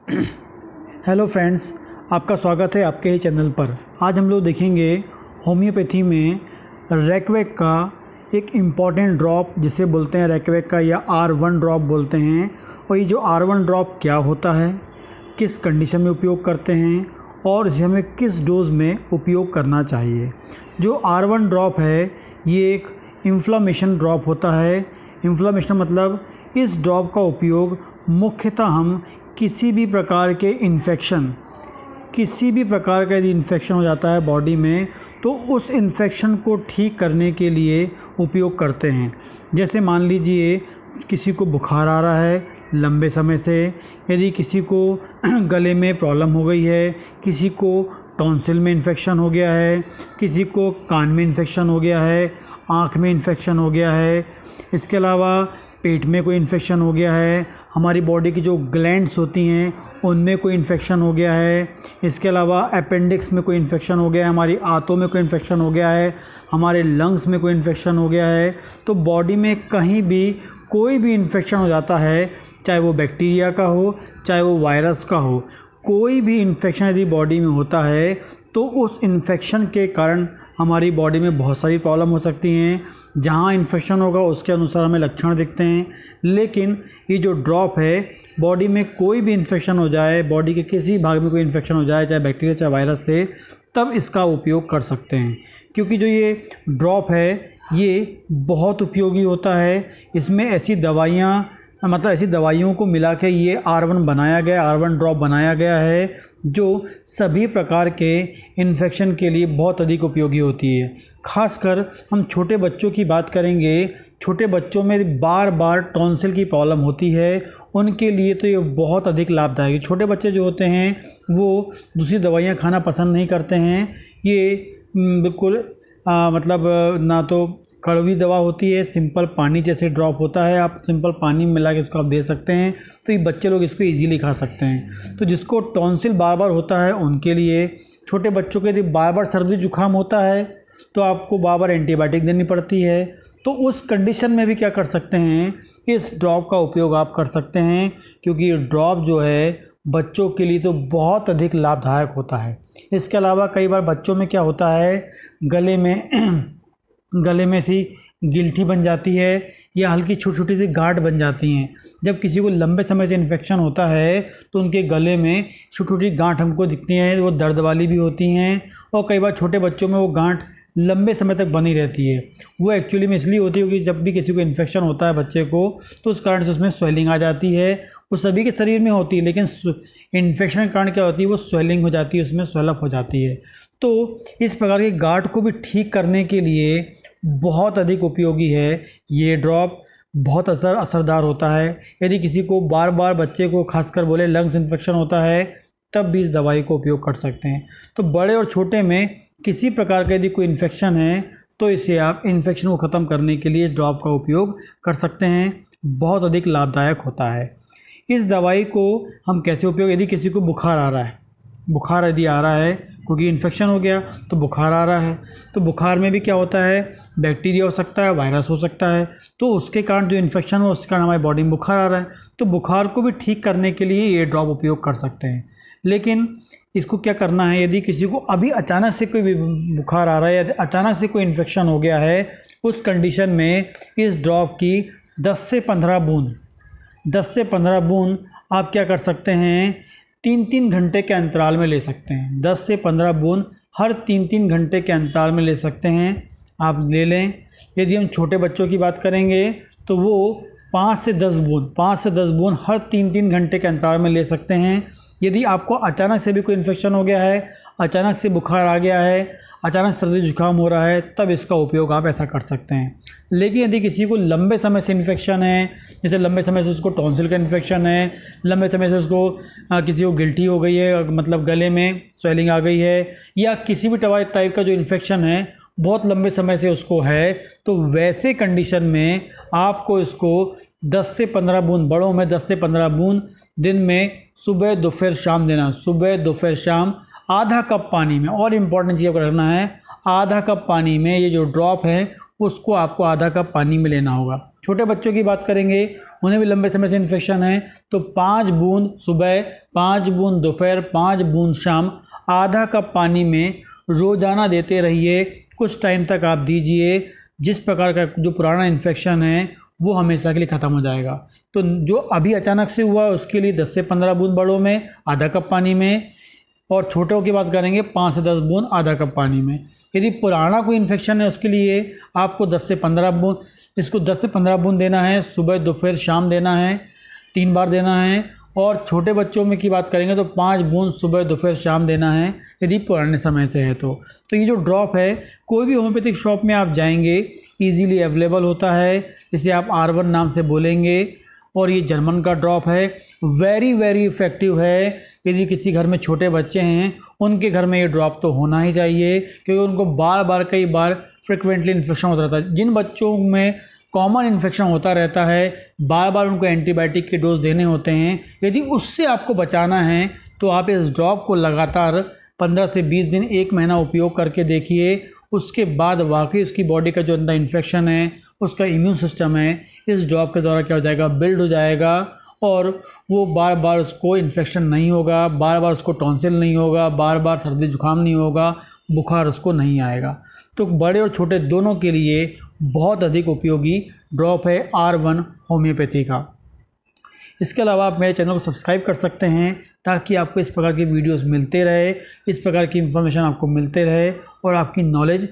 Hello friends, आपका स्वागत है आपके ही चैनल पर। आज हम लोग देखेंगे होम्योपैथी में रैकवेक का एक इम्पॉर्टेंट ड्रॉप जिसे बोलते हैं रैकवेक का या R1 ड्रॉप बोलते हैं। और ये जो R1 ड्रॉप क्या होता है, किस कंडीशन में उपयोग करते हैं और इसे हमें किस डोज में उपयोग करना चाहिए। जो R1 ड्रॉप है ये एक इन्फ्लामेशन ड्रॉप होता है। इन्फ्लामेशन मतलब इस ड्रॉप का उपयोग मुख्यतः हम किसी भी प्रकार का यदि इन्फेक्शन हो जाता है बॉडी में तो उस इन्फेक्शन को ठीक करने के लिए उपयोग करते हैं। जैसे मान लीजिए किसी को बुखार आ रहा है लंबे समय से, यदि किसी को गले में प्रॉब्लम हो गई है, किसी को टॉन्सिल में इन्फेक्शन हो गया है, किसी को कान में इन्फेक्शन हो गया है, आँख में इन्फेक्शन हो गया है, इसके अलावा पेट में कोई इन्फेक्शन हो गया है, हमारी बॉडी की जो ग्लैंड्स होती हैं उनमें कोई इन्फेक्शन हो गया है, इसके अलावा अपेंडिक्स में कोई इन्फेक्शन हो गया है, हमारी आंतों में कोई इन्फेक्शन हो गया है, हमारे लंग्स में कोई इन्फेक्शन हो गया है। तो बॉडी में कहीं भी कोई भी इन्फेक्शन हो जाता है, चाहे वो बैक्टीरिया का हो चाहे वो वायरस का हो, कोई भी इन्फेक्शन यदि बॉडी में होता है तो उस इन्फेक्शन के कारण हमारी बॉडी में बहुत सारी प्रॉब्लम हो सकती हैं। जहाँ इन्फेक्शन होगा उसके अनुसार हमें लक्षण दिखते हैं। लेकिन ये जो ड्रॉप है, बॉडी में कोई भी इन्फेक्शन हो जाए, बॉडी के किसी भाग में कोई इन्फेक्शन हो जाए, चाहे बैक्टीरिया चाहे वायरस से, तब इसका उपयोग कर सकते हैं। क्योंकि जो ये ड्रॉप है ये बहुत उपयोगी होता है। इसमें ऐसी दवाइयों को मिला के ये R1 ड्रॉप बनाया गया है जो सभी प्रकार के इन्फेक्शन के लिए बहुत अधिक उपयोगी होती है। खासकर हम छोटे बच्चों की बात करेंगे, छोटे बच्चों में बार बार टॉन्सिल की प्रॉब्लम होती है, उनके लिए तो ये बहुत अधिक लाभदायक है। छोटे बच्चे जो होते हैं वो दूसरी दवाइयाँ खाना पसंद नहीं करते हैं। ये बिल्कुल ना तो कड़वी दवा होती है, सिंपल पानी जैसे ड्रॉप होता है, आप सिंपल पानी में मिला के इसको आप दे सकते हैं, तो ये बच्चे लोग इसको इजीली खा सकते हैं। तो जिसको टॉन्सिल बार बार होता है उनके लिए, छोटे बच्चों के यदि बार बार सर्दी जुकाम होता है तो आपको बार बार एंटीबायोटिक देनी पड़ती है, तो उस कंडीशन में भी क्या कर सकते हैं, इस ड्रॉप का उपयोग आप कर सकते हैं। क्योंकि ये ड्रॉप जो है बच्चों के लिए तो बहुत अधिक लाभदायक होता है। इसके अलावा कई बार बच्चों में क्या होता है, गले में सी गिल्ठी बन जाती है या हल्की छोटी छोटी सी गांठ बन जाती हैं। जब किसी को लंबे समय से इन्फेक्शन होता है तो उनके गले में छोटी छोटी गांठ हमको दिखती हैं, वो दर्द वाली भी होती हैं। और कई बार छोटे बच्चों में वो गांठ लंबे समय तक बनी रहती है। वो एक्चुअली में इसलिए होती है क्योंकि जब भी किसी को इन्फेक्शन होता है बच्चे को, तो उस कारण से उसमें स्वेलिंग आ जाती है। वो सभी के शरीर में होती है, लेकिन इन्फेक्शन के कारण क्या होती है, वो स्वेलिंग हो जाती है, उसमें स्वेलअप हो जाती है। तो इस प्रकार की गांठ को भी ठीक करने के लिए बहुत अधिक उपयोगी है ये ड्रॉप, बहुत असरदार होता है। यदि किसी को बार बार बच्चे को खासकर बोले लंग्स इन्फेक्शन होता है तब भी इस दवाई को उपयोग कर सकते हैं। तो बड़े और छोटे में किसी प्रकार का यदि कोई इन्फेक्शन है तो इसे आप इन्फेक्शन को ख़त्म करने के लिए ड्रॉप का उपयोग कर सकते हैं। बहुत अधिक लाभदायक होता है। इस दवाई को हम कैसे उपयोग, यदि किसी को बुखार आ रहा है, बुखार यदि आ रहा है क्योंकि इन्फेक्शन हो गया तो बुखार आ रहा है, तो बुखार में भी क्या होता है, बैक्टीरिया हो सकता है, वायरस हो सकता है, तो उसके कारण जो इन्फेक्शन हो उसके कारण हमारी बॉडी में बुखार आ रहा है, तो बुखार को भी ठीक करने के लिए ये ड्रॉप उपयोग कर सकते हैं। लेकिन इसको क्या करना है, यदि किसी को अभी अचानक से कोई बुखार आ रहा है या अचानक से कोई इन्फेक्शन हो गया है, उस कंडीशन में इस ड्रॉप की 10 से 15 बूंद आप क्या कर सकते हैं, 3-3 घंटे के अंतराल में ले सकते हैं। 10 से 15 बूंद हर 3-3 घंटे के अंतराल में ले सकते हैं, आप ले लें। यदि हम छोटे बच्चों की बात करेंगे तो वो 5 से 10 बूंद हर 3-3 घंटे के अंतराल में ले सकते हैं। यदि आपको अचानक से भी कोई इन्फेक्शन हो गया है, अचानक से बुखार आ गया है, अचानक सर्दी जुकाम हो रहा है, तब इसका उपयोग आप ऐसा कर सकते हैं। लेकिन यदि किसी को लंबे समय से इन्फेक्शन है, जैसे लंबे समय से उसको टॉन्सिल का इन्फेक्शन है, लंबे समय से उसको किसी को गिल्टी हो गई है, मतलब गले में स्वेलिंग आ गई है, या किसी भी टाइप का जो इन्फेक्शन है बहुत लंबे समय से उसको है, तो वैसे कंडीशन में आपको इसको 10 से 15 बूंद, बड़ों में 10 से 15 बूंद दिन में सुबह दोपहर शाम देना। सुबह दोपहर शाम आधा कप पानी में, और इम्पॉर्टेंट चीज़ आपको रखना है, आधा कप पानी में ये जो ड्रॉप है उसको आपको आधा कप पानी में लेना होगा। छोटे बच्चों की बात करेंगे, उन्हें भी लंबे समय से इन्फेक्शन है, तो 5 बूंद सुबह, 5 बूंद दोपहर, 5 बूंद शाम, आधा कप पानी में रोज़ाना देते रहिए। कुछ टाइम तक आप दीजिए। जिस प्रकार का जो पुराना इन्फेक्शन है वो हमेशा के लिए ख़त्म हो जाएगा। तो जो अभी अचानक से हुआ उसके लिए 10 से 15 बूंद बड़ों में आधा कप पानी में, और छोटों की बात करेंगे 5 से 10 बूंद आधा कप पानी में। यदि पुराना कोई इन्फेक्शन है उसके लिए आपको 10 से 15 बूंद, इसको 10 से 15 बूंद देना है। सुबह दोपहर शाम देना है, 3 बार देना है। और छोटे बच्चों में की बात करेंगे तो 5 बूंद सुबह दोपहर शाम देना है यदि पुराने समय से है तो ये जो ड्रॉप है कोई भी होम्योपैथिक शॉप में आप जाएंगे इजीली अवेलेबल होता है। इसे आप R1 नाम से बोलेंगे और ये जर्मन का ड्रॉप है। वेरी इफ़ेक्टिव है। यदि किसी घर में छोटे बच्चे हैं उनके घर में ये ड्रॉप तो होना ही चाहिए, क्योंकि उनको बार बार कई बार फ्रिक्वेंटली इन्फेक्शन होता रहता है। जिन बच्चों में कॉमन इन्फेक्शन होता रहता है, बार बार उनको एंटीबायोटिक के डोज देने होते हैं, यदि उससे आपको बचाना है तो आप इस ड्रॉप को लगातार 15 से 20 दिन, 1 महीना उपयोग करके देखिए। उसके बाद वाकई उसकी बॉडी का जो अंदर इन्फेक्शन है, उसका इम्यून सिस्टम है, इस ड्रॉप के द्वारा क्या हो जाएगा, बिल्ड हो जाएगा और वो बार बार उसको इन्फेक्शन नहीं होगा, बार बार उसको टॉन्सिल नहीं होगा, बार बार सर्दी जुकाम नहीं होगा, बुखार उसको नहीं आएगा। तो बड़े और छोटे दोनों के लिए बहुत अधिक उपयोगी ड्रॉप है R1 होम्योपैथी का। इसके अलावा आप मेरे चैनल को सब्सक्राइब कर सकते हैं ताकि आपको इस प्रकार की वीडियोस मिलते रहे, इस प्रकार की इन्फॉर्मेशन आपको मिलते रहे और आपकी नॉलेज